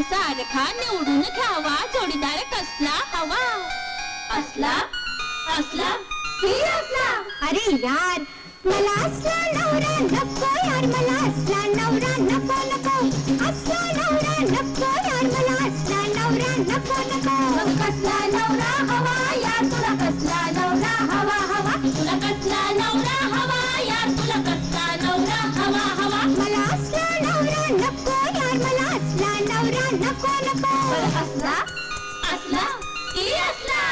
सारखा निवडून घ्यावा जोडीदार कसला हवा असला असला ही असला अरे यार मला असला नवरा नको यार मला असला नवरा नको नको असला नवरा नको यार मला असला नवरा नको नको कसला नवरा हवा यार तुला कसला नवरा हवा हवा तुला कसला नवरा हवा यार तुला कसला नवरा हवा हवा मला असला नवरा नको यार मला असला नवरा नको नको असला असला की असला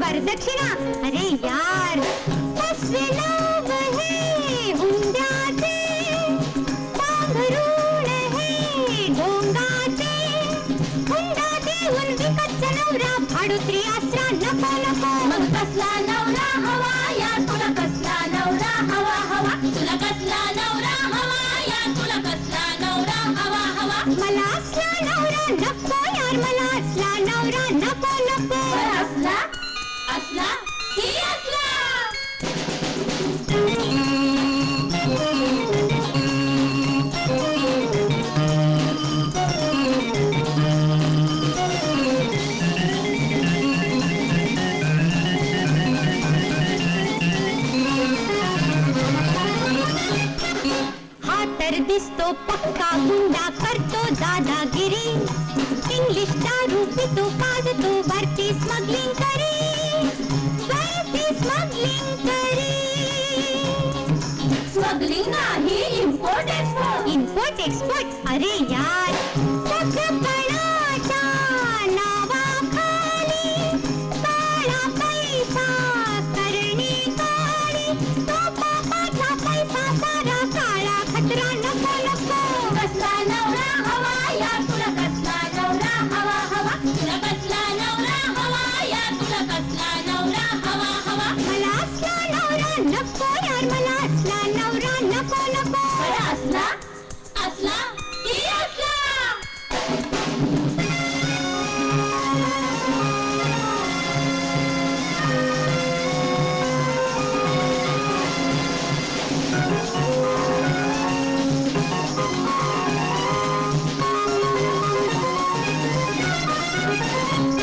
वरदक्षिणा अरे यार कसले लोभ हे हुंड्याचे पांघरूण हे ढोंगाचे हुंडा देऊन विकत नवरा भाडोत्री आसरा नको नको मग कसला नवरा हवा यार तुला कसला नवरा हवा हवा तुला कसला नवरा हवा यार तुला कसला नवरा हवा हवा मला असला नवरा नको यार मला असला नवरा नको नको असला असला की असला हा तर दिसतो पक्का गुंडा करतो दादागिरी इंग्लिश दारू पितो पाजतो वरती स्मगलिंग करी स्मगलिंग नाही इम्पोर्ट एक्सपोर्ट अरे यार सगळपणाच्या नावाखाली काळा पैसा करणे काळी तो पापाचा पैसा सारा काळा खतरा नको नको कसला नवरा हवा यार तुला कसला नवरा हवा हवा तुला कसला नवरा हवा यार तुला कसला नवरा हवा हवा मला असला नवरा नको यार मला असला नवरा नको नको असला असला की असला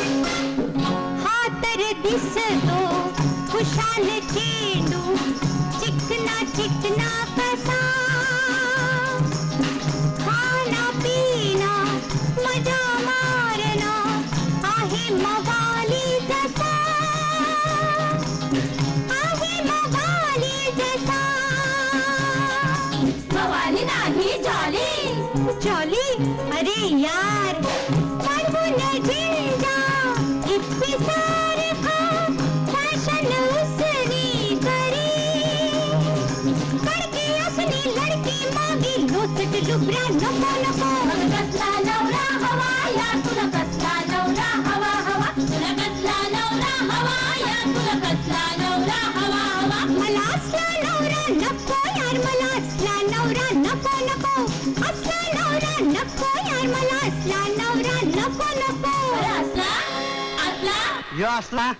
हा तर दिसतो खुशाल चेंडू चिकना चिकना कसा खाना पिना मजा मारना आहे मवाली जसा मवाली नाही जॉली अरे यार पाठवून जिंजा इतकी सारखा फॅशन उसनी करी कडकी असली लडकी मागी लोचट लुबऱ्या नको नको कसला नवरा हवा यार तुला कसला नवरा हवा हवा तुला कसला नवरा हवा यार तुला कसला नवरा हवा हवा मला असला नवरा नको यार मला असला नवरा नको नको असला नवरा नको यार मला असला नवरा नको नको असला असला यो असला